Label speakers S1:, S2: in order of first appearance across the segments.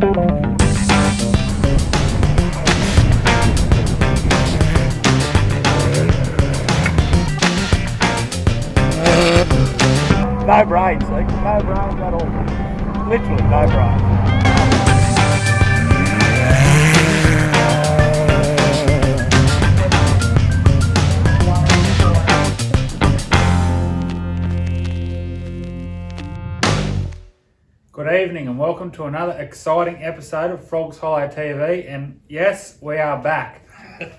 S1: No brains, like, no brains at all. Literally no brains. Good evening and welcome to another exciting episode of Frogs Hollow TV. And yes, we are back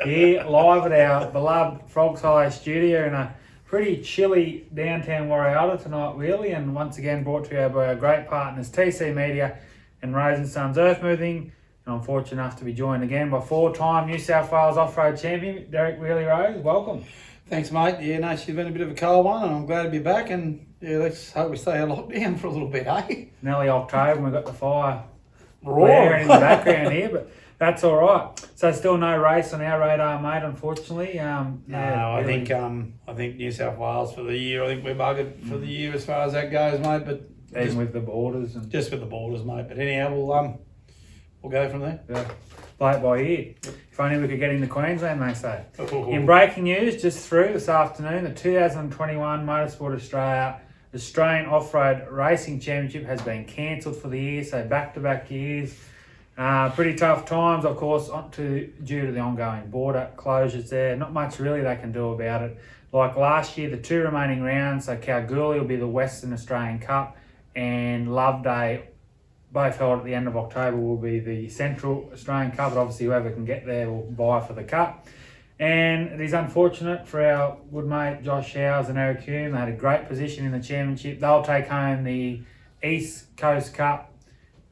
S1: here live at our beloved Frogs Hollow studio in a pretty chilly downtown Warriata tonight, really, and once again brought to you by our great partners TC Media and Rose & Sons Earthmoving. And I'm fortunate enough to be joined again by four-time New South Wales off-road champion Derek Wheelie Rose. Welcome.
S2: Thanks, mate. Yeah, no, she's been a bit of a cold one, and I'm glad to be back. And yeah, let's hope we stay on lockdown for a little bit, eh?
S1: Nearly October, and we've got the fire blaring in the background here, but that's all right. So still no race on our radar, mate. Unfortunately.
S2: I think New South Wales for the year. I think we're buggered for the year as far as that goes, mate. But
S1: even with the borders and
S2: just with the borders, mate. But anyhow, we'll go from there.
S1: Yeah. Play it by ear. If only we could get into Queensland, they say.
S2: Ooh.
S1: In breaking news, just through this afternoon, the 2021 Motorsport Australian Off-Road Racing Championship has been cancelled for the year, so back-to-back years. Pretty tough times, of course, due to the ongoing border closures there. Not much really they can do about it. Like last year, the two remaining rounds, so Kalgoorlie will be the Western Australian Cup, and Loveday, both held at the end of October, will be the Central Australian Cup. But obviously, whoever can get there will vie for the Cup. And it is unfortunate for our good mate Josh Howes and Eric Hume. They had a great position in the championship. They'll take home the East Coast Cup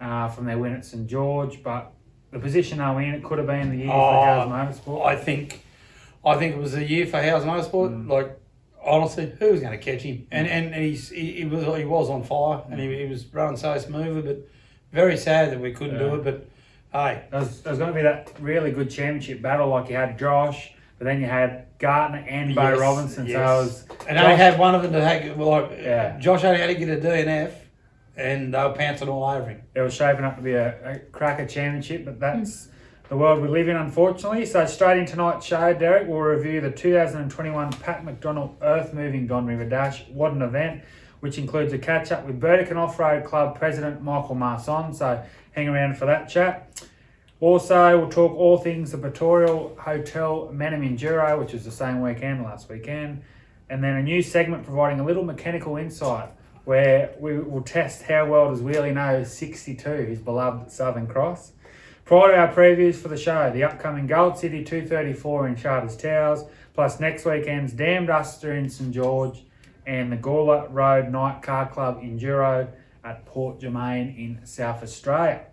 S1: from their win at St George, but the position they were in, it could have been the year for Howes Motorsport.
S2: I think it was a year for Howes Motorsport. Like, honestly, who was going to catch him? And he was on fire, and he was running so smoothly, but very sad that we couldn't do it. But hey,
S1: there's going to be that really good championship battle. Like you had Josh, but then you had Gartner and Bo Robinson.
S2: Yes.
S1: So it was,
S2: and only had one of them to take. Josh only had to get a DNF. And they were pouncing all over him.
S1: It was shaping up to be a cracker championship, but that's the world we live in, unfortunately. So straight in tonight's show, Derek, we'll review the 2021 Pat McDonald Earth Moving Don River Dash. What an event, which includes a catch-up with Burdekin Off-Road Club President Michael Marson. So hang around for that chat. Also, we'll talk all things the Pretoria Hotel Mannum Enduro, which was the same weekend, last weekend. And then a new segment providing a little mechanical insight, where we will test how well does Wheelie know 62, his beloved Southern Cross. Prior to our previews for the show, the upcoming Gold City 234 in Charters Towers, plus next weekend's Dam Duster in St George, and the Gawler Road Night Car Club Enduro at Port Germain in South Australia.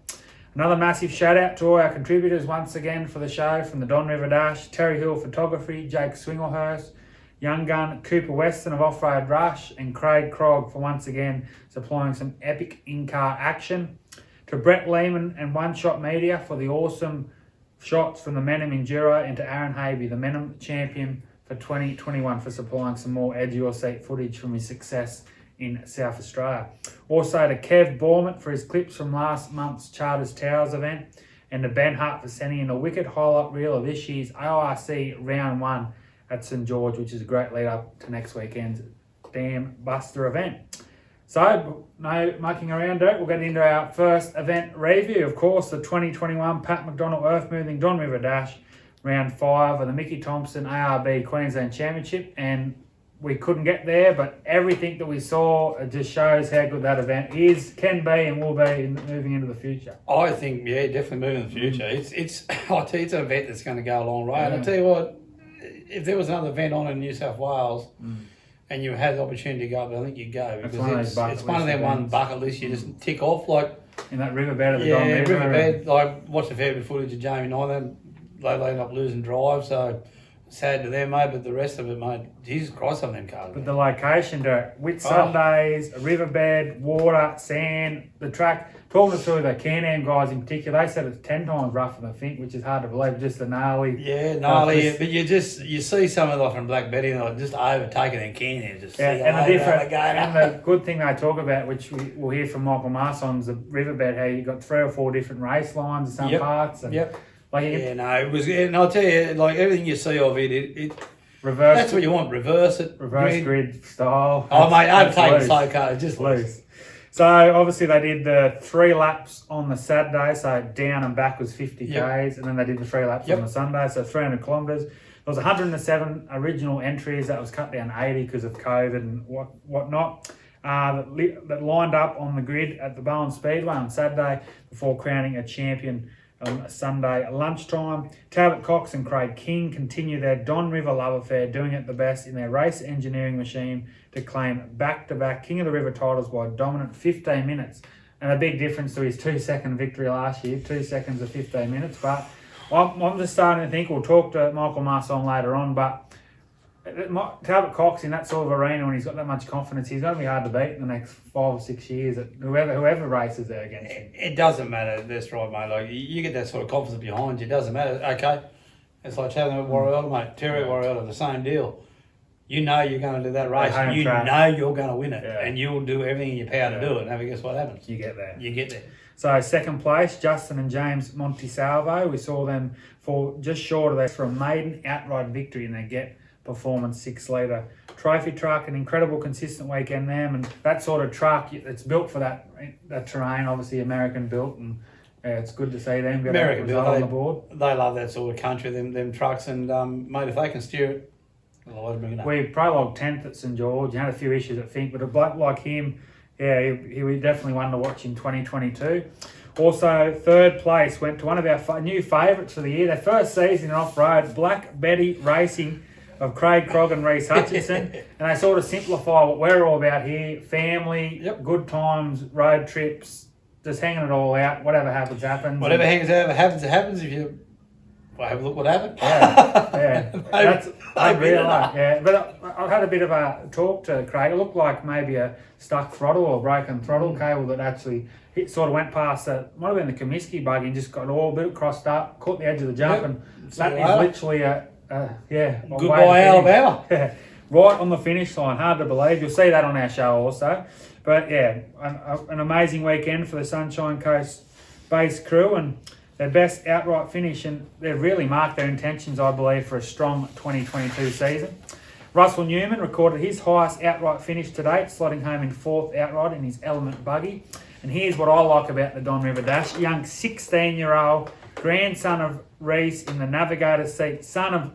S1: Another massive shout out to all our contributors once again for the show, from the Don River Dash, Terry Hill Photography, Jake Swinglehurst, Young Gun Cooper Weston of Off-Road Rush, and Craig Krog for once again supplying some epic in-car action. To Brett Lehman and One Shot Media for the awesome shots from the Mannum Enduro, and to Aaron Habe, the Mannum champion for 2021, for supplying some more edge-of-your-seat footage from his success in South Australia. Also to Kev Borman for his clips from last month's Charters Towers event, and to Ben Hart for sending in a wicked highlight reel of this year's ORC Round 1 at St George, which is a great lead up to next weekend's Dam Buster event. So, no mucking around, Derek. We'll get into our first event review. Of course, the 2021 Pat McDonald Earth Moving Don River Dash, Round 5 of the Mickey Thompson ARB Queensland Championship. And we couldn't get there, but everything that we saw, it just shows how good that event can be and will be moving into the future.
S2: I think, definitely moving into the future. It's I tell you, it's an event that's going to go a long way. And I tell you what, if there was another event on in New South Wales and you had the opportunity to go, I think you'd go, because it's one of them one bucket list you just tick off, like
S1: in that riverbed of the Don River.
S2: Riverbed. Like, watched a fair bit of footage of Jamie Knight. They ended up losing drive, so sad to them, mate, but the rest of it, mate, Jesus Christ on them cars.
S1: But the location, Derek, with Sundays, a riverbed, water, sand, the track. Talking to the Can-Am guys in particular, they said it's 10 times rougher than I think, which is hard to believe. Just the gnarly.
S2: Yeah, gnarly. But you see some of them from Black Betty, and like just overtaking their Can-Am.
S1: And the good thing they talk about, which we'll hear from Michael Marson, is the riverbed. How you got 3 or 4 different race lines in some parts. And
S2: it was. And I'll tell you, like everything you see of it.
S1: Reverse.
S2: That's what you want. Reverse it.
S1: Reverse grid style.
S2: Oh mate, overtaking slow cars, just loose.
S1: So obviously they did the 3 laps on the Saturday, so down and back was 50 k's, and then they did the 3 laps on the Sunday, so 300 kilometres. There was 107 original entries that was cut down 80 because of COVID and whatnot. That lined up on the grid at the Bowen Speedway on Saturday before crowning a champion on Sunday lunchtime. Talbot Cox and Craig King continue their Don River love affair, doing it the best in their race engineering machine to claim back-to-back King of the River titles by a dominant 15 minutes. And a big difference to his 2-second victory last year, 2 seconds of 15 minutes. But I'm just starting to think, we'll talk to Michael Marson later on, but Talbot Cox in that sort of arena, when he's got that much confidence, he's going to be hard to beat in the next 5 or 6 years. Whoever races there against him.
S2: It doesn't matter. That's right, mate. Like you get that sort of confidence behind you. It doesn't matter. Okay, it's like having a Warrior, mate. Terry Warrior, the same deal. You know you're going to do that race, and you know you're going to win it, and you'll do everything in your power to do it. And guess what happens?
S1: You get there.
S2: You get there.
S1: So second place, Justin and James Montisalvo. We saw them for just short of that for a maiden outright victory in their Get Performance 6-litre trophy truck. An incredible consistent weekend there, and that sort of truck, it's built for that terrain, obviously American built, and it's good to see them get
S2: American built
S1: on the board.
S2: They love that sort of country, them trucks, and mate, if they can steer it, they'll always bring it up.
S1: We prologued 10th at St George. You had a few issues, I think, but a bloke like him, he was definitely one to watch in 2022. Also, third place went to one of our new favourites for the year. Their first season in off-road, Black Betty Racing of Craig Crogg and Reese Hutchinson. And they sort of simplify what we're all about here. Family, good times, road trips, just hanging it all out. Whatever happens, happens.
S2: Whatever happens. If you have a look what happened.
S1: That's unreal. But I've had a bit of a talk to Craig. It looked like maybe a stuck throttle or broken throttle cable that actually sort of went past might have been the Comiskey buggy and just got all a bit crossed up, caught the edge of the jump, and that is literally
S2: goodbye Alabama.
S1: Right on the finish line. Hard to believe. You'll see that on our show also. But an amazing weekend for the Sunshine Coast base crew, and their best outright finish, and they've really marked their intentions, I believe, for a strong 2022 season. Russell Newman recorded his highest outright finish to date, slotting home in 4th outright in his Element buggy. And here's what I like about the Don River Dash. Young 16-year-old grandson of Reese in the navigator's seat, son of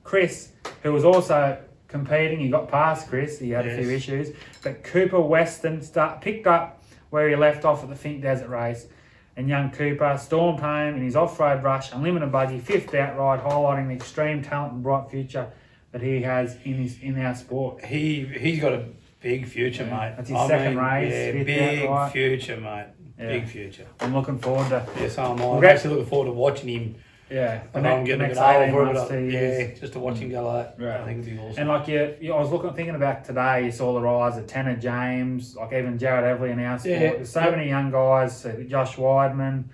S1: Chris, who was also competing. He got past Chris. He had a few issues. But Cooper Weston picked up where he left off at the Fink Desert race. And young Cooper stormed home in his off-road rush, unlimited buggy, 5th outright, highlighting the extreme talent and bright future that he has in our sport.
S2: He's got a big future, mate.
S1: That's his second race.
S2: Yeah, big outright. Future, mate. Yeah. Big future.
S1: I'm looking forward to.
S2: Yeah, so am I. I'm actually looking forward to watching him.
S1: Yeah,
S2: I'm getting a bit old for it. Just to watch him go like that. Right. I think it'd be awesome.
S1: And like I was thinking about today. You saw the rise of Tanner James, like even Jared Everly in our sport. There's so many young guys. Josh Weidman,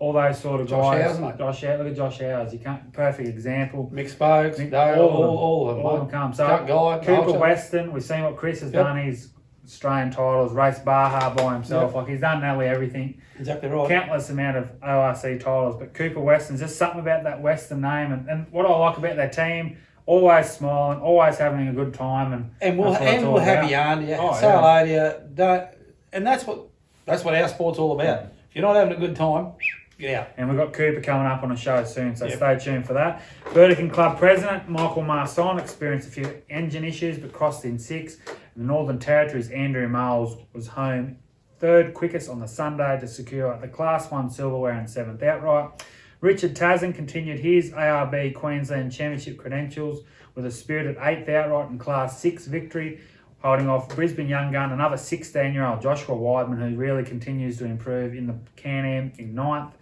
S1: all those sort of guys. Look at Josh Howes. You can't. Perfect example.
S2: Mick Spokes. All of them come.
S1: So Cooper Weston. We've seen what Chris has done. He's Australian titles, raced Baja by himself. Like he's done nearly everything.
S2: Exactly right.
S1: Countless amount of ORC titles, but Cooper Weston's just something about that Western name, and what I like about their team, always smiling, always having a good time,
S2: and we'll have you on, say hello to you. And that's what our sport's all about. If you're not having a good time, get out.
S1: And we've got Cooper coming up on a show soon, so stay tuned for that. Burdekin Club President Michael Marson experienced a few engine issues, but crossed in 6th. The Northern Territory's Andrew Miles was home 3rd quickest on the Sunday to secure the Class 1 silverware and 7th outright. Richard Tasman continued his ARB Queensland Championship credentials with a spirited 8th outright and Class 6 victory, holding off Brisbane young gun, another 16-year-old Joshua Weidman, who really continues to improve in the Can-Am in 9th.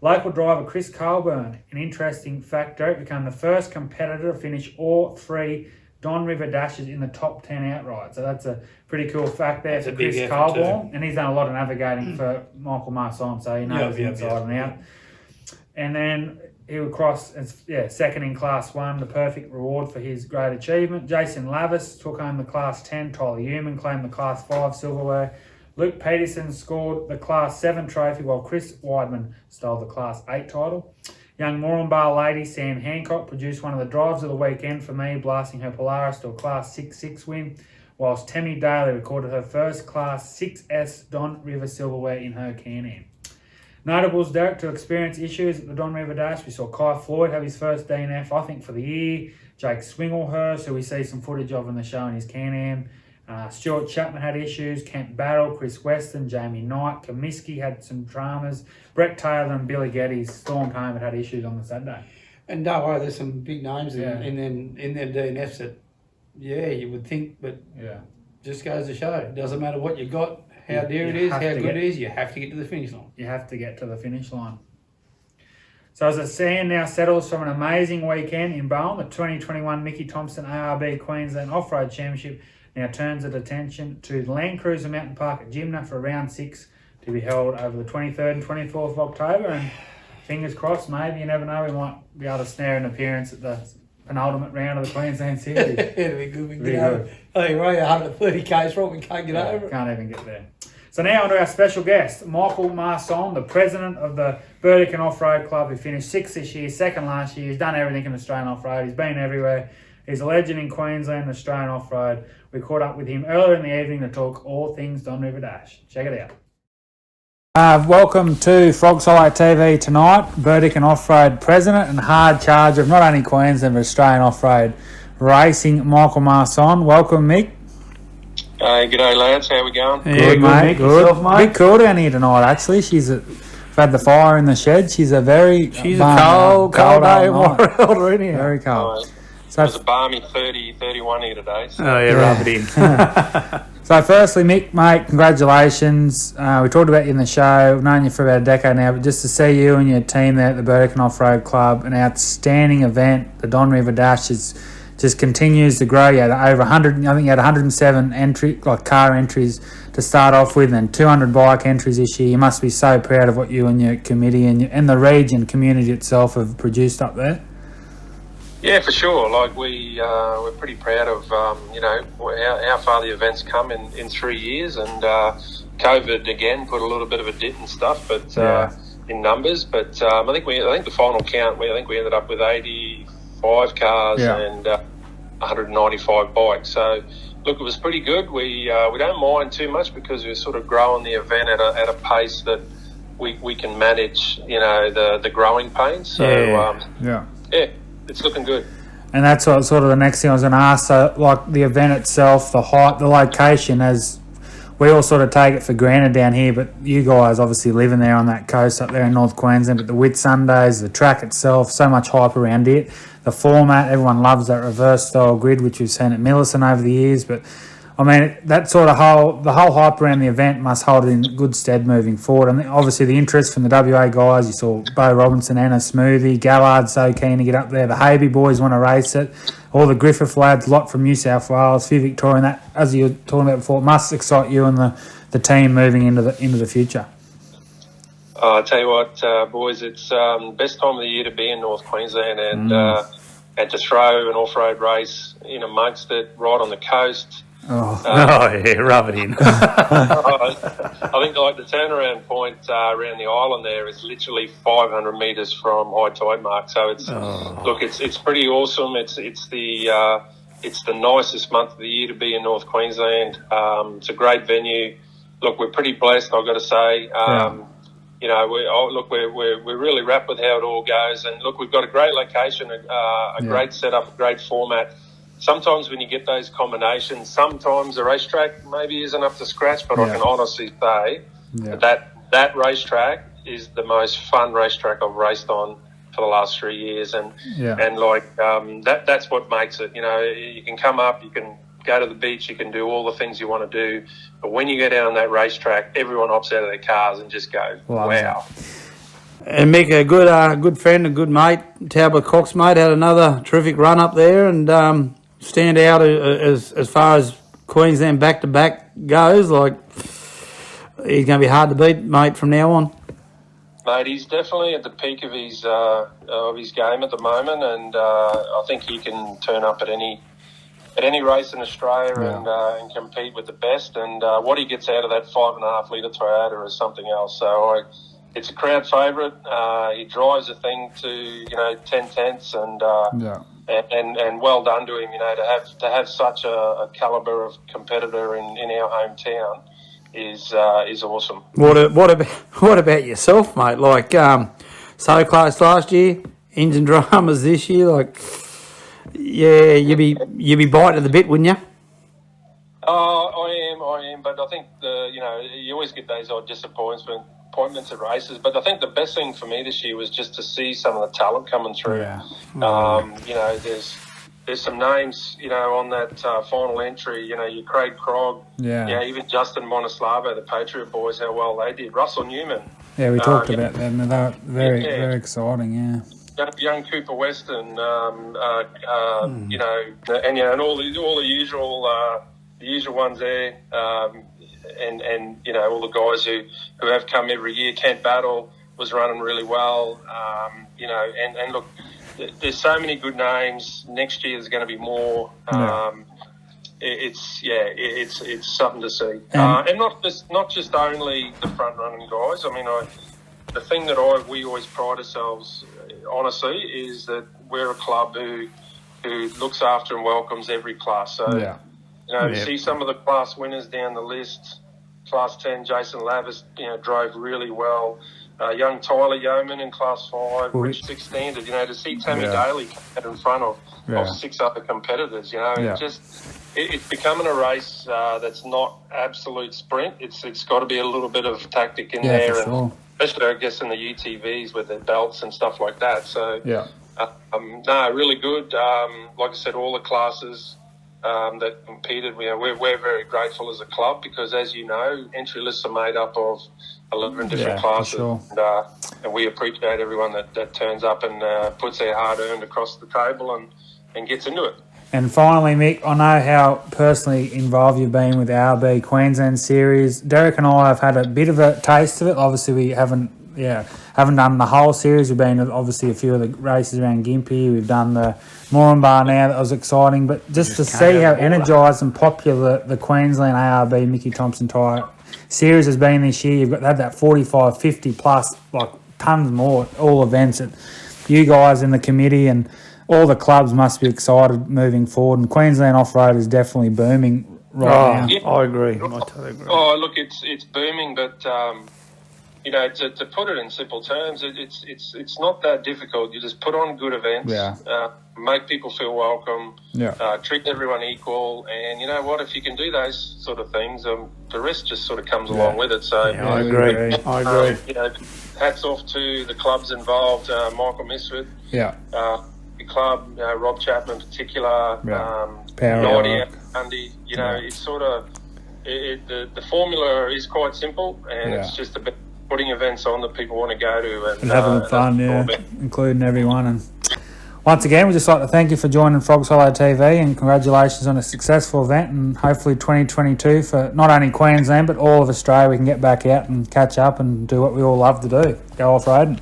S1: Local driver Chris Colburn, an interesting fact, Derek, became the first competitor to finish all 3 Don River dashes in the top 10 outright. So that's a pretty cool fact there for Chris Colburn. And he's done a lot of navigating for Michael Marson, so he knows inside and out. And then he would cross second in Class 1, the perfect reward for his great achievement. Jason Lavis took home the Class 10. Tyler Human claimed the Class 5 silverware. Luke Peterson scored the Class 7 trophy, while Chris Weidman stole the Class 8 title. Young Moranbah lady Sam Hancock produced one of the drives of the weekend for me, blasting her Polaris to a Class 6-6 win, whilst Tammy Daly recorded her first Class 6S Don River silverware in her Can-Am. Notables, Derek, to experience issues at the Don River Dash. We saw Kai Floyd have his first DNF, I think, for the year. Jake Swinglehurst, who we see some footage of in the show in his Can-Am. Stuart Chapman had issues. Kent Battle, Chris Weston, Jamie Knight. Comiskey had some dramas. Brett Taylor and Billy Geddes stormed home and had issues on the Saturday.
S2: And don't worry, there's some big names in their DNFs that, you would think, but just goes to show. It doesn't matter what you got, how dear it is, how good it is, you have to get to the finish line.
S1: You have to get to the finish line. So as the sand now settles from an amazing weekend in Bowen, the 2021 Mickey Thompson ARB Queensland Off-Road Championship now turns its attention to Land Cruiser Mountain Park at Gymna for round 6 to be held over the 23rd and 24th of October. And fingers crossed, maybe, you never know, we might be able to snare an appearance at the penultimate round of the Queensland Series.
S2: It'll be good. We can get over. I think we're 130 k's from we can't get over it.
S1: Can't even get there. So now on to our special guest, Michael Marson, the president of the Burdekin Off-Road Club, who finished 6th this year, 2nd last year. He's done everything in Australian off-road. He's been everywhere. He's a legend in Queensland and Australian off-road. We caught up with him earlier in the evening to talk all things Don River Dash. Check it out. Welcome to Frog Solite TV tonight. Burdekin Off-Road president and hard charge of not only Queensland but Australian off-road racing, Michael Marson. Welcome, Mick.
S3: Hey, g'day lads, how we going?
S1: Good, mate. Good. Yourself, mate? Bit cool down here tonight, actually. We've had the fire in the shed. She's a cold day. Very cold.
S3: So it was a balmy 30, 31 here today. So.
S2: Rub it in.
S1: So firstly, Mick, mate, congratulations. We talked about you in the show. We've known you for about a decade now, but just to see you and your team there at the Burdekin Off-Road Club, an outstanding event. The Don River Dash just continues to grow. You had over 100, I think you had 107 car entries to start off with, and 200 bike entries this year. You must be so proud of what you and your committee and the region community itself have produced up there.
S3: Yeah, for sure. Like we're pretty proud of how far the event's come in 3 years, and COVID again put a little bit of a dent and stuff, but in numbers. But I think the final count, we ended up with 85 cars and 195 bikes. So look, it was pretty good. We don't mind too much because we're sort of growing the event at a pace that we can manage, the growing pains. So it's looking good.
S1: And that's what sort of the next thing I was going to ask. So, like the event itself, the height, the location, as we all sort of take it for granted down here, but you guys obviously living there on that coast up there in North Queensland. But the Whit Sundays, the track itself, so much hype around it. The format, everyone loves that reverse style grid, which we've seen at Millicent over the years. But I mean, that sort of the whole hype around the event must hold it in good stead moving forward. And obviously the interest from the WA guys, you saw Bo Robinson, Anna Smoothie, Gallard so keen to get up there. The Haby boys want to race it. All the Griffith lads, a lot from New South Wales, few Victorian. That, as you were talking about before, must excite you and the team moving into the future.
S3: I tell you what, boys, it's best time of the year to be in North Queensland and to throw an off-road race in amongst it, right on the coast.
S2: Rub it in.
S3: I think like the turnaround point around the island there is literally 500 metres from high tide mark. So it's it's pretty awesome. It's the nicest month of the year to be in North Queensland. It's a great venue. Look, we're pretty blessed, I've got to say. We're really wrapped with how it all goes. And look, we've got a great location, a great setup, a great format. Sometimes when you get those combinations, sometimes the racetrack maybe isn't up to scratch, but I can honestly say that racetrack is the most fun racetrack I've raced on for the last 3 years. And that's what makes it. You can come up, you can go to the beach, you can do all the things you want to do. But when you go down that racetrack, everyone hops out of their cars and just goes, wow.
S2: And Mick, a good friend, a good mate, Talbot Cox mate, had another terrific run up there and stand out as far as Queensland back to back goes. Like, he's going to be hard to beat, mate, from now on.
S3: Mate, he's definitely at the peak of his game at the moment, and I think he can turn up at any race in Australia and compete with the best. And what he gets out of that 5.5 litre Toyota is something else. So it's a crowd favourite. He drives the thing to 10 tenths, and well done to him. To have such a calibre of competitor in our hometown is awesome.
S2: What about yourself, mate? Like, so close last year, engine dramas this year. Like, yeah, you'd be biting at the bit, wouldn't you?
S3: I am, but I think you always get those odd disappointments at races. But I think the best thing for me this year was just to see some of the talent coming through. Yeah. There's some names, on that final entry. Your Craig Krog, even Justin Monoslavo, the Patriot boys, how well they did. Russell Newman.
S1: Yeah, we talked about them. They were very exciting. Yeah.
S3: Young Cooper Weston, and all the usual ones there, and all the guys who have come every year. Kent Battle was running really well, and look, there's so many good names. Next year there's going to be more. It's something to see, and not just only the front running guys. I mean, the thing that we always pride ourselves, honestly, is that we're a club who looks after and welcomes every class. So, see some of the class winners down the list. Class 10, Jason Lavis, drove really well. Young Tyler Yeoman in Class 5, Rich 6 Standard. To see Tammy Daly come out in front of 6 other competitors. It's becoming a race that's not absolute sprint. It's got to be a little bit of tactic in there,
S1: for sure.
S3: Especially, I guess, in the UTVs with their belts and stuff like that. So, really good. Like I said, all the classes that competed, we're very grateful as a club because, as you know, entry lists are made up of 11 different classes.
S1: Sure.
S3: And we appreciate everyone that turns up and puts their hard-earned across the table and gets into it.
S1: And finally, Mick, I know how personally involved you've been with the ARB Queensland Series. Derek and I have had a bit of a taste of it. Obviously, we haven't done the whole series. We've been obviously a few of the races around Gympie. We've done the Moranbah now. That was exciting. But just to see how energised and popular the Queensland ARB Mickey Thompson Tyre Series has been this year. You've got had that 45, 50 plus, like tons more, all events. You guys in the committee and all the clubs must be excited moving forward, and Queensland off-road is definitely booming now.
S2: Yeah. I agree. I totally agree.
S3: Oh, look, it's booming, but to put it in simple terms, it's not that difficult. You just put on good events, make people feel welcome, treat everyone equal, and you know what? If you can do those sort of things, the rest just sort of comes along with it. So
S2: I agree.
S3: Hats off to the clubs involved, Michael Misfit, the club, Rob Chapman in particular, Nadia, Andy. It's sort of the formula is quite simple, and it's just about putting events on that people want to go to and
S1: having fun, including everyone. And once again, we'd just like to thank you for joining Frogs Hollow TV, and congratulations on a successful event, and hopefully 2022 for not only Queensland but all of Australia. We can get back out and catch up and do what we all love to do, go off-roading.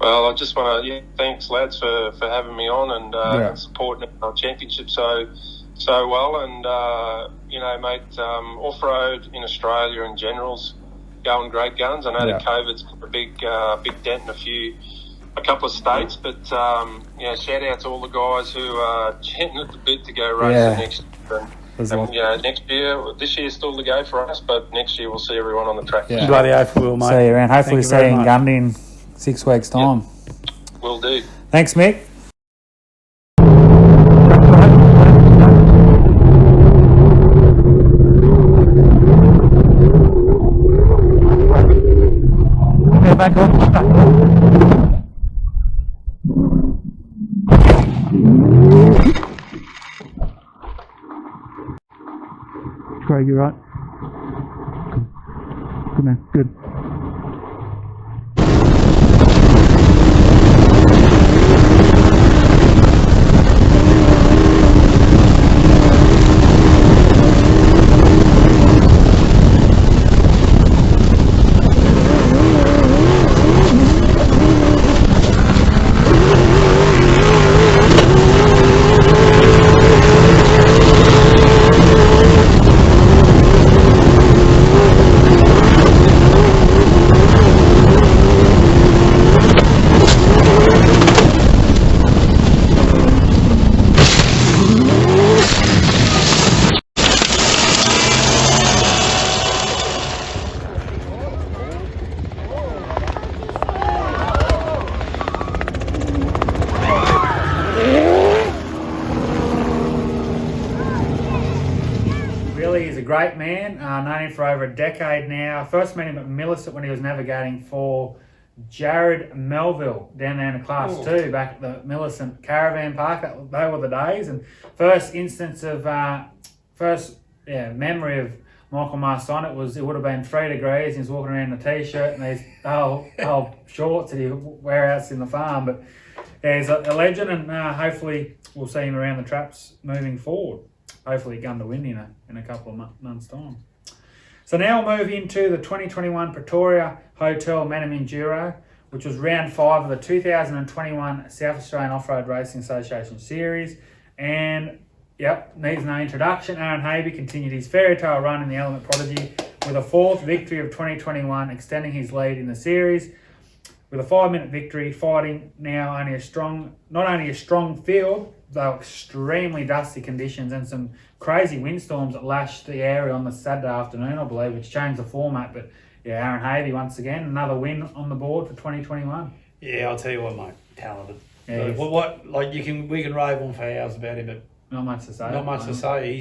S3: Well, I just want to thanks lads for having me on and supporting our championship so well, and mate, off-road in Australia in general's going great guns. I know that COVID's put a big dent in a couple of states, but shout out to all the guys who are chanting at the bit to go racing next year. And next year, this year's still to go for us, but next year we'll see everyone on the track.
S2: Yeah. Bloody oath we will, mate.
S1: See you around. Hopefully see you in Gundy in 6 weeks' time.
S3: Will do.
S1: Thanks, Mick. Back on. Craig, you right? Good man, good. great man, known him for over a decade now. First met him at Millicent when he was navigating for Jared Melville down there in Class 2 back at the Millicent Caravan Park. They were the days. And first instance of, memory of Michael Marson, it would have been 3 degrees. He was walking around in a t-shirt and these old shorts that he wear out in the farm. But yeah, he's a legend, and hopefully we'll see him around the traps moving forward. Hopefully gun to win in a couple of months' time. So now we'll move into the 2021 Pretoria Hotel Mannum Enduro, which was round 5 of the 2021 South Australian Off-Road Racing Association Series. And needs no introduction. Aaron Havey continued his fairy tale run in the Element Prodigy with a 4th victory of 2021, extending his lead in the series. With a 5-minute victory, fighting now not only a strong field, though extremely dusty conditions and some crazy windstorms that lashed the area on the Saturday afternoon, I believe, which changed the format. But yeah, Aaron Havey once again, another win on the board for 2021.
S2: Yeah, I'll tell you what, mate, talented.
S1: Yeah,
S2: we can rave on for hours about him, but
S1: not much to say.
S2: Not much to say.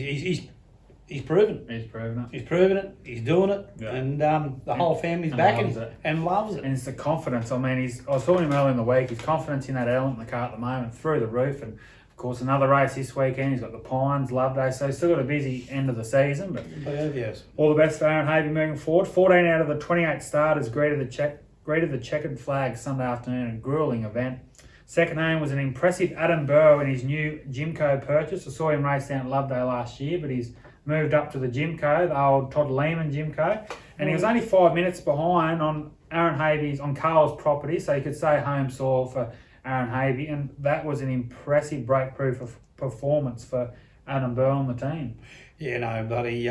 S2: He's proven.
S1: He's proven it.
S2: He's proven it. He's doing it, and the whole family's backing and loves it.
S1: And it's the confidence. I mean, I was talking to him earlier in the week. His confidence in that element in the car at the moment through the roof. And of course, another race this weekend. He's got the Pines, Love Day, so he's still got a busy end of the season. But
S2: yes,
S1: all the best for Aaron Havey moving forward. 14 out of the 28 starters greeted the checkered flag Sunday afternoon, a grueling event. Second aim was an impressive Adam Burrow in his new Jimco purchase. I saw him race down at Love Day last year, but he's moved up to the Jimco, the old Todd Lehman Jimco, and he was only 5 minutes behind on Aaron Havey's, on Carl's property, so you could say home soil for Aaron Havey, and that was an impressive breakthrough performance for Adam Burrow on the team.
S2: Yeah, no, buddy,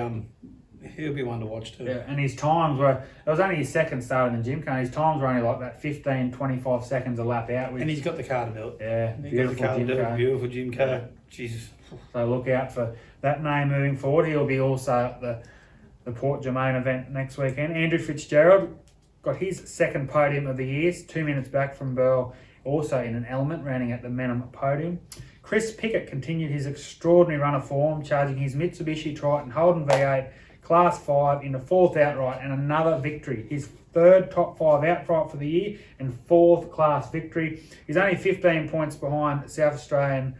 S2: he'll be one to watch too.
S1: Yeah, and his times were, it was only his second start in the Jimco, and his times were only like that 15, 25 seconds a lap out.
S2: And he's got the car to do it.
S1: Yeah, beautiful Jimco.
S2: Beautiful Jimco. Yeah. Jesus.
S1: So look out for that name moving forward. He'll be also at the Port Germain event next weekend. Andrew Fitzgerald got his second podium of the year, 2 minutes back from Burl, also in an element, rounding at the Mannum podium. Chris Pickett continued his extraordinary run of form, charging his Mitsubishi Triton Holden V8 Class 5 in the 4th outright and another victory. His 3rd top 5 outright for the year and 4th class victory. He's only 15 points behind South Australian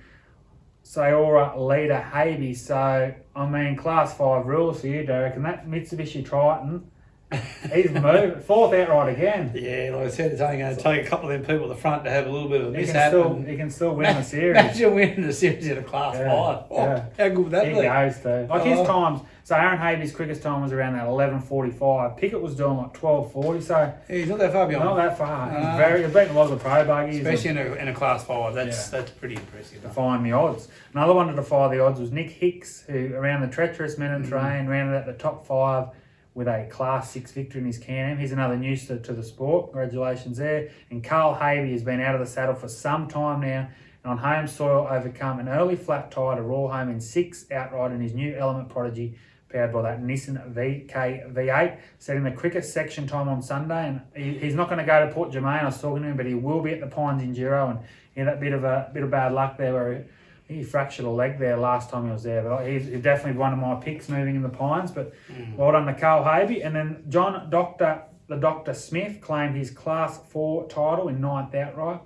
S1: Sayora leader Havey. So, I mean, Class 5 rules for you, Derek. And that Mitsubishi Triton, he's moved. 4th outright again.
S2: Yeah, like I said, it's only going to take a couple of them people at the front to have a little bit of a mishap.
S1: He can still win the series.
S2: Imagine winning the series in a Class 5. Oh,
S1: yeah.
S2: How good would that be?
S1: He goes too. Like his times, so Aaron Havey's quickest time was around that 11:45. Pickett was doing like 12:40, so
S2: yeah, he's not that far behind.
S1: Not that far. He's beaten a lot of the pro buggies.
S2: Especially in a Class 5. That's pretty impressive.
S1: Defying the odds. Another one to defy the odds was Nick Hicks, who around the treacherous Mannum terrain rounded out the top 5 with a Class 6 victory in his Can-Am. He's another news to the sport. Congratulations there. And Carl Havey has been out of the saddle for some time now, and on home soil overcome an early flat tire to roar home in 6th outright in his new Element Prodigy, powered by that Nissan VK V8, setting the quickest section time on Sunday. And he's not going to go to Port Germain. I was talking to him, but he will be at the Pines Enduro, and he had that bit of bad luck there where he fractured a leg there last time he was there. But he's definitely one of my picks moving in the Pines. But well done to Carl Havey. And then Dr. Smith claimed his Class 4 title in 9th outright.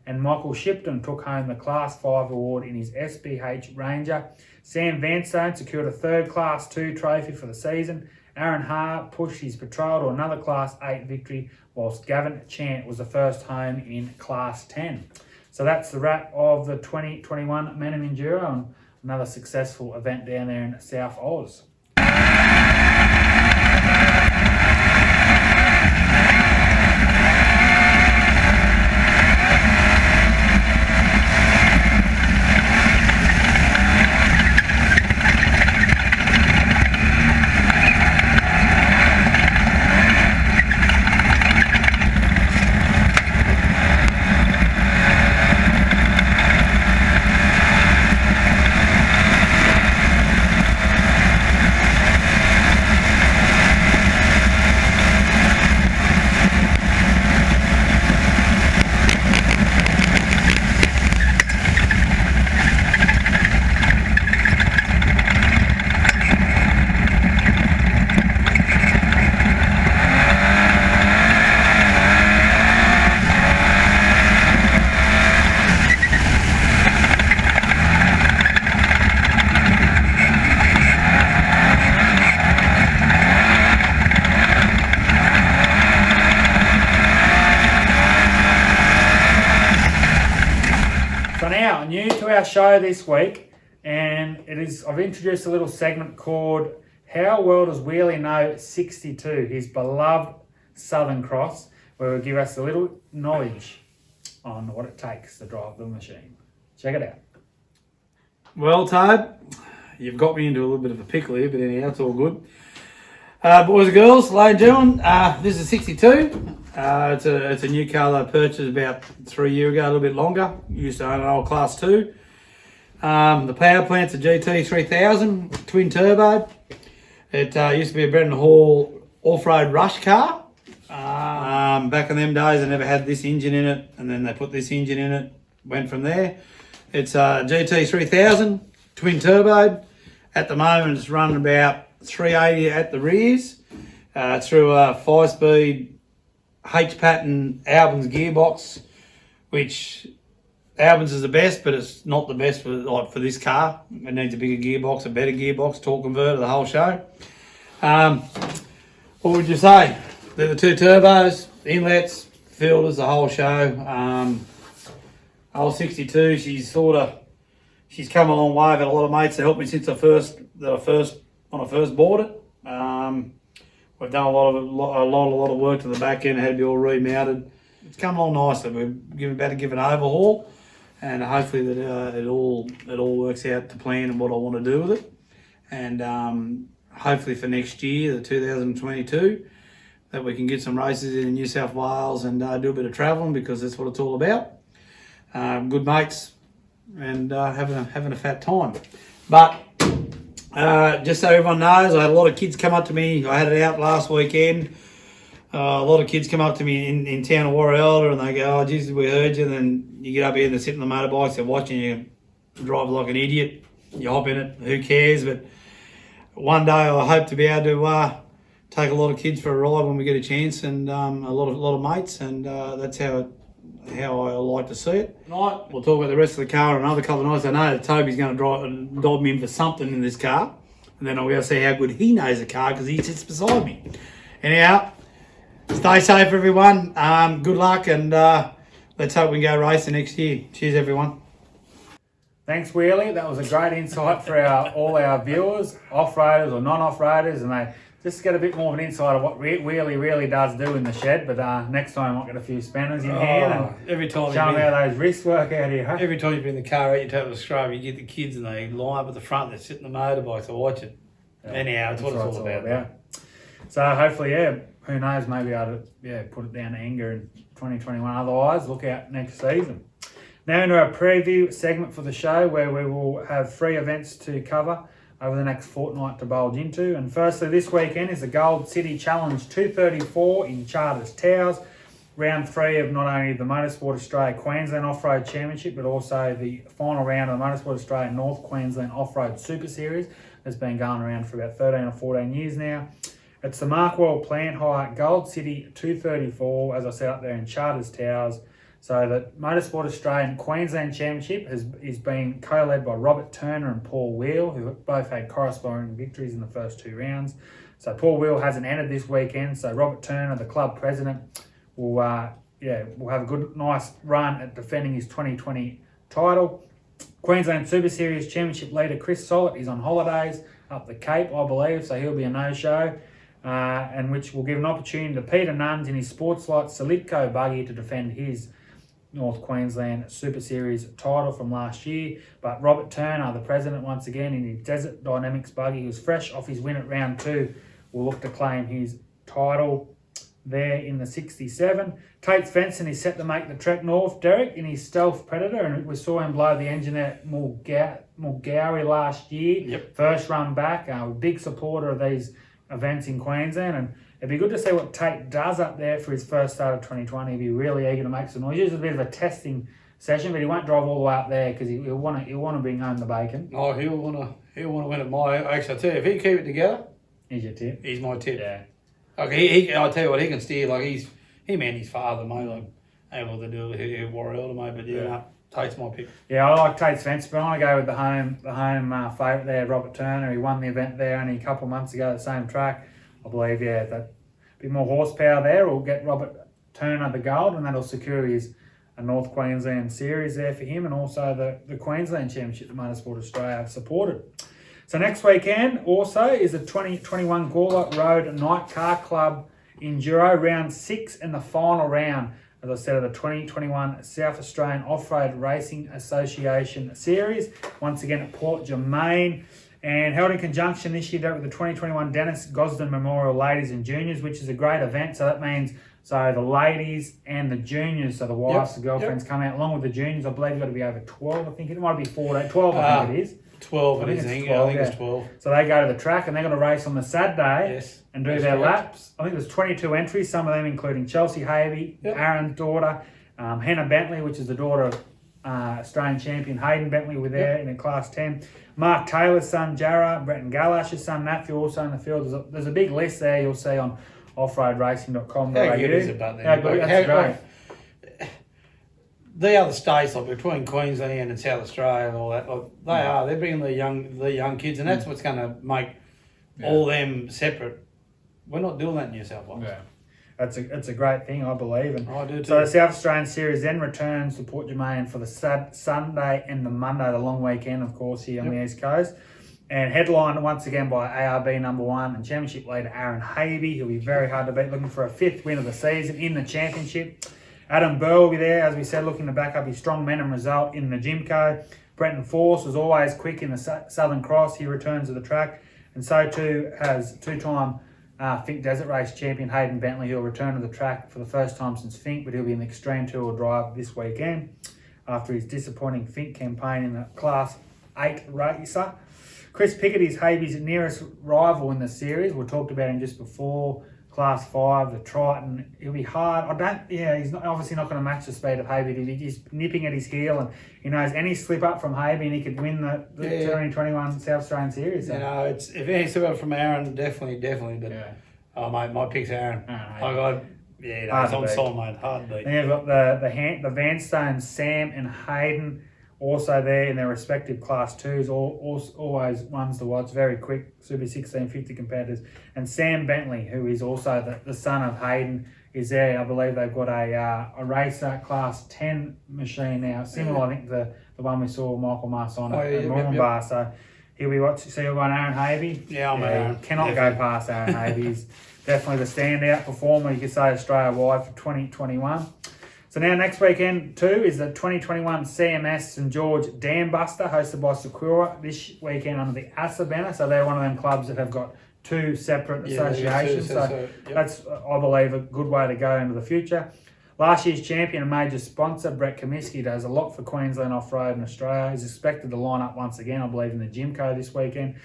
S1: And Michael Shipton took home the Class 5 award in his SBH Ranger. Sam Vanstone secured a 3rd Class 2 trophy for the season. Aaron Haar pushed his patrol to another Class 8 victory, whilst Gavin Chant was the first home in Class 10. So that's the wrap of the 2021 Mannum Enduro, and another successful event down there in South Oz. our show this week, and I've introduced a little segment called How Well Does Wheelie Know 62, his beloved Southern Cross, where will give us a little knowledge on what it takes to drive the machine. Check it out.
S2: Well, Toad, you've got me into a little bit of a pickle here, but anyhow, it's all good. Boys and girls, ladies and gentlemen, this is 62. It's a new car that I purchased about 3 years ago, a little bit longer. Used to own an old Class 2. The power plant's a GT 3000, twin turbo. It used to be a Brendan Hall off-road rush car. Back in them days, they never had this engine in it, and then they put this engine in it, went from there. It's a GT 3000, twin turbo. At the moment, it's running about 380 at the rears through a 5-speed H-pattern Albans gearbox, which Albans is the best, but it's not the best for this car. It needs a bigger gearbox, a better gearbox, torque converter, the whole show. What would you say? They're the two turbos, inlets, filters, the whole show. Old 62, she's come a long way. I've had a lot of mates that helped me since I first bought it. We've done a lot of work to the back end, had to be all remounted. It's come along nicely. We're about to give it an overhaul, and hopefully that it all works out to plan and what I want to do with it. And hopefully for next year, the 2022, that we can get some races in New South Wales and do a bit of travelling, because that's what it's all about. Good mates and having a fat time. But just so everyone knows, I had a lot of kids come up to me. I had it out last weekend. A lot of kids come up to me in town of Warrior and they go, "Oh, Jesus, we heard you." And then you get up here and they're sitting on the motorbikes, they're watching you drive like an idiot. You hop in it, who cares? But one day I hope to be able to take a lot of kids for a ride when we get a chance, and a lot of mates, and that's how I like to see it. Tonight we'll talk about the rest of the car in another couple of nights. I know that Toby's going to dob me in for something in this car, and then I'll be able to see how good he knows the car because he sits beside me. Anyhow, stay safe, everyone. Good luck, and let's hope we can go racing next year. Cheers, everyone.
S1: Thanks, Wheelie. That was a great insight for all our viewers, off-roaders or non-off-roaders, and they just get a bit more of an insight of what Wheelie really does do in the shed. But next time I might get a few spanners in hand and
S2: every time
S1: show them how those wrists work out here. Huh?
S2: Every time you bring the car out, you take the scrub, you get the kids and they line up at the front, they're sitting on the motorbikes, they watch it. Yeah, anyhow, it's what it's all about.
S1: So hopefully, who knows, maybe I'll put it down to anger in 2021. Otherwise, look out next season. Now into our preview segment for the show, where we will have 3 events to cover over the next fortnight to bulge into. And firstly, this weekend is the Gold City Challenge 234 in Charters Towers. Round 3 of not only the Motorsport Australia Queensland Off-Road Championship, but also the final round of the Motorsport Australia North Queensland Off-Road Super Series that's been going around for about 13 or 14 years now. It's the Markwell Plant Hire Gold City 234, as I said, up there in Charters Towers. So the Motorsport Australian Queensland Championship is being co-led by Robert Turner and Paul Wheel, who both had corresponding victories in the first 2 rounds. So Paul Wheel hasn't entered this weekend, so Robert Turner, the club president, will have a good, nice run at defending his 2020 title. Queensland Super Series Championship leader Chris Sollett is on holidays up the Cape, I believe, so he'll be a no-show. And which will give an opportunity to Peter Nuns in his Sports Light Solidco buggy to defend his North Queensland Super Series title from last year. But Robert Turner, the president, once again in his Desert Dynamics buggy, who's fresh off his win at round 2, will look to claim his title there in the 67. Tate Svensson is set to make the trek north, Derek, in his Stealth Predator, and we saw him blow the engine at Mulgowrie last year.
S2: Yep.
S1: First run back, a big supporter of these events in Queensland, and it'd be good to see what Tate does up there for his first start of 2020. He'd be really eager to make some noise. It's a bit of a testing session, but he won't drive all the way up there because he'll want to bring home the bacon.
S2: Oh, he'll want to win at my. Actually, I tell you, if he keep it together,
S1: He's your tip.
S2: he's my tip.
S1: Yeah.
S2: Okay, I'll tell you what, he can steer like him and his father, mate, like able to do it at Warrior, mate. But Tate's my pick.
S1: Yeah, I like Tate Svensson, but I'm going to go with the home favourite there, Robert Turner. He won the event there only a couple of months ago at the same track. I believe, that bit more horsepower there will get Robert Turner the gold, and that'll secure his a North Queensland series there for him, and also the Queensland Championship that Motorsport Australia supported. So next weekend also is the 2021 Gawler Road Night Car Club Enduro Round 6 and the final round, as I said, of the 2021 South Australian Off-Road Racing Association Series, once again at Port Germain, and held in conjunction this year with the 2021 Dennis Gosden Memorial Ladies and Juniors, which is a great event. So that means the ladies and the juniors, so the wives, the girlfriends come out along with the juniors. I believe you've got to be over 12, I think it might be 14, 12 I think it is.
S2: 12 I think it's 12.
S1: So they go to the track and they're going to race on the Saturday and do their laps. I think there's 22 entries, some of them including Chelsea Havey, Aaron's daughter, Hannah Bentley, which is the daughter of Australian champion Hayden Bentley, were there in Class 10. Mark Taylor's son, Jarrah, Bretton Galash's son, Matthew, also in the field. There's a big list there you'll see on offroadracing.com.
S2: How good is it about that?
S1: That's great.
S2: The other states, like between Queensland and South Australia and all that, they're bringing the young kids, and that's what's going to make all them separate. We're not doing that in New South Wales.
S1: Yeah. It's a great thing, I believe. And
S2: I do too.
S1: So the South Australian Series then returns to Port Germain for the Sunday and the Monday, the long weekend, of course, here on the East Coast. And headlined once again by ARB #1 and championship leader Aaron Havey. He'll be very hard to beat, looking for a 5th win of the season in the championship. Adam Burr will be there, as we said, looking to back up his strong Mannum result in the Jimco. Brenton Force was always quick in the Southern Cross. He returns to the track. And so too has two-time Fink Desert Race champion Hayden Bentley, who'll return to the track for the first time since Fink, but he'll be in the Extreme Two-Wheel Drive this weekend after his disappointing Fink campaign in the Class 8 racer. Chris Pickett is Havey's nearest rival in the series. We talked about him just before. Class 5, the Triton. He'll be hard. He's obviously not going to match the speed of Havey. He's nipping at his heel, and he knows any slip up from Havey and he could win the 2021 South Australian Series. So.
S2: You know, if any slip up from Aaron, definitely. But oh mate, my pick's Aaron. It's on song, mate. Hard to beat.
S1: Then you've got the Vanstone, Sam and Hayden, also there in their respective Class 2s, always ones to watch, very quick, Super 1650 competitors. And Sam Bentley, who is also the son of Hayden, is there. I believe they've got a racer Class 10 machine now, similar, I think, to the one we saw Michael Marson at Moranbah. So he'll be watching. So you'll go on Aaron Havey.
S2: Aaron.
S1: Cannot go past Aaron Havey. He's definitely the standout performer, you could say, Australia-wide for 2021. So now next weekend too is the 2021 CMS St George Dam Buster, hosted by Sequoia this weekend under the ASA banner. So they're one of them clubs that have got 2 separate associations. That's, I believe, a good way to go into the future. Last year's champion and major sponsor, Brett Comiskey, does a lot for Queensland Off-Road in Australia. He's expected to line up once again, I believe, in the Jimco this weekend.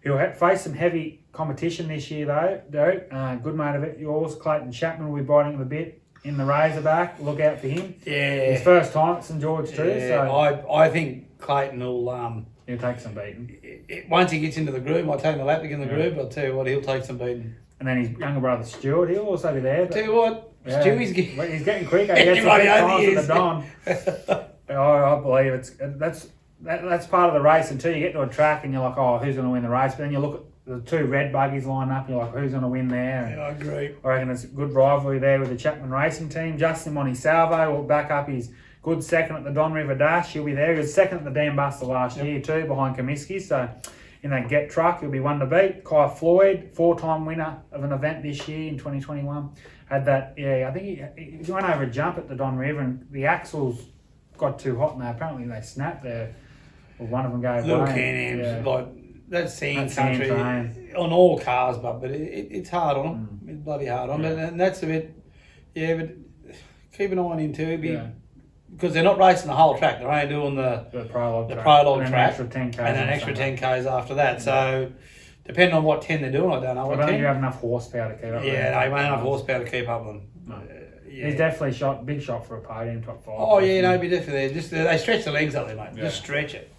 S1: He'll face some heavy competition this year though, Derek. Good mate of it. Yours, Clayton Chapman, will be biting him a bit in the Razorback. Look out for him.
S2: Yeah.
S1: His first time at St George too.
S2: Yeah, so I think Clayton will...
S1: he'll take some beating.
S2: Once he gets into the groove, might take him a lap to get in the groove, but I'll tell you what, he'll take some beating.
S1: And then his younger brother Stuart, he'll also be there.
S2: Tell you what, Stewie's getting...
S1: He's getting quicker. He gets some big times at the Don. I believe that's part of the race until you get to a track and you're like, oh, who's going to win the race? But then you look at the 2 red buggies lined up and you're like, who's going to win there? And
S2: I agree.
S1: I reckon it's a good rivalry there with the Chapman Racing team. Justin Monisalvo will back up his good second at the Don River Dash. He'll be there. He was second at the Dam Buster last year too, behind Comiskey. So in that Get truck, he'll be one to beat. Kai Floyd, 4-time winner of an event this year in 2021. Had that, I think he went over a jump at the Don River and the axles got too hot and apparently they snapped there. Well, one of them gave
S2: Little
S1: way.
S2: Can-Ams, like that's sand
S1: sand
S2: country
S1: train.
S2: on all cars, but it's hard on them. It's bloody hard on them. And that's a bit, but keep an eye on him too. Because they're not racing the whole track. They're only doing the prologue track and then an extra 10Ks after that. So depending on what 10 they're doing, I don't know.
S1: I don't think you have enough horsepower to keep up with them.
S2: Yeah, they won't have enough horsepower to keep up with them.
S1: No. He's definitely big shot for a podium, top 5.
S2: Oh yeah, no, be definitely. They stretch the legs up there, mate. Just stretch it.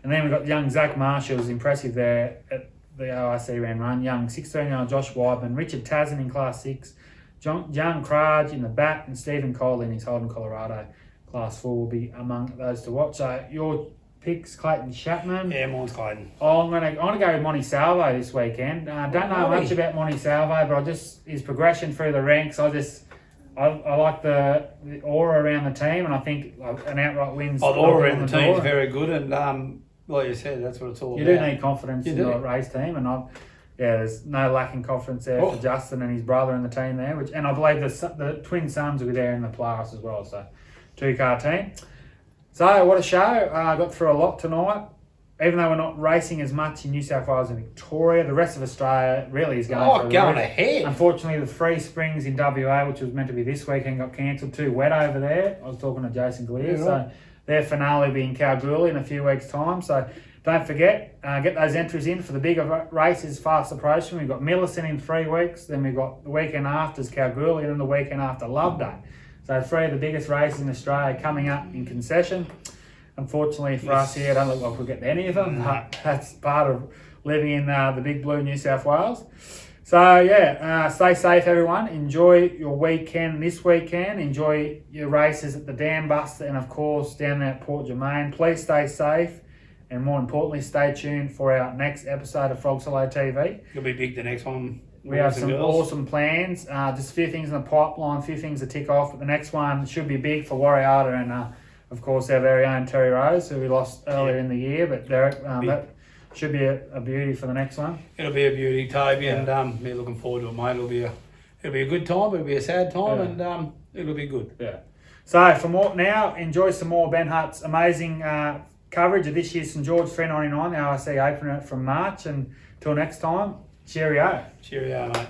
S1: And then we've got young Zach Marshall, who's impressive there at the OIC round run. Young 16-year-old Josh Weidman, Richard Tazen in Class 6, John Kraj in the back, and Stephen Cole in his Holden, Colorado Class 4 will be among those to watch. So your picks, Clayton Chapman.
S2: Yeah, mine's Clayton.
S1: I'm gonna go with Monty Salvo this weekend. Don't know much about Monty Salvo, but his progression through the ranks, I like the aura around the team, and I think an outright win's.
S2: The aura around the team is
S1: door.
S2: very good, and like you said, that's what it's all
S1: You
S2: about.
S1: do need confidence in your race team, and there's no lacking confidence there for Justin and his brother in the team there. And I believe the twin sons will be there in the Polaris as well. So, 2-car team. So what a show! I got through a lot tonight. Even though we're not racing as much in New South Wales and Victoria, the rest of Australia really is going.
S2: Going ahead.
S1: Unfortunately, the Free Springs in WA, which was meant to be this weekend, got cancelled. Too wet over there. I was talking to Jason Glear, so their finale will be in Kalgoorlie in a few weeks' time. So don't forget, get those entries in for the bigger races fast approaching. We've got Millicent in 3 weeks, then we've got the weekend after's Kalgoorlie, and then the weekend after Love Day. So 3 of the biggest races in Australia coming up in concession. Unfortunately for us here, it don't look like we'll get to any of them, but that's part of living in the big blue New South Wales. So stay safe everyone. Enjoy your weekend this weekend. Enjoy your races at the Dam Buster and of course down there at Port Germain. Please stay safe and more importantly stay tuned for our next episode of Frog Solo TV.
S2: It'll be big the next one.
S1: We have some awesome plans. Just a few things in the pipeline, a few things to tick off, but the next one should be big for Warriata and of course, our very own Terry Rose, who we lost earlier in the year. But Derek, that should be a beauty for the next one.
S2: It'll be a beauty, Toby, and we're looking forward to it, mate. It'll be a good time. It'll be a sad time, and it'll be good.
S1: Yeah. So for more now, enjoy some more Ben Hutt's amazing coverage of this year's St George 399, the RSC opener from March. And till next time, cheerio.
S2: Cheerio, mate.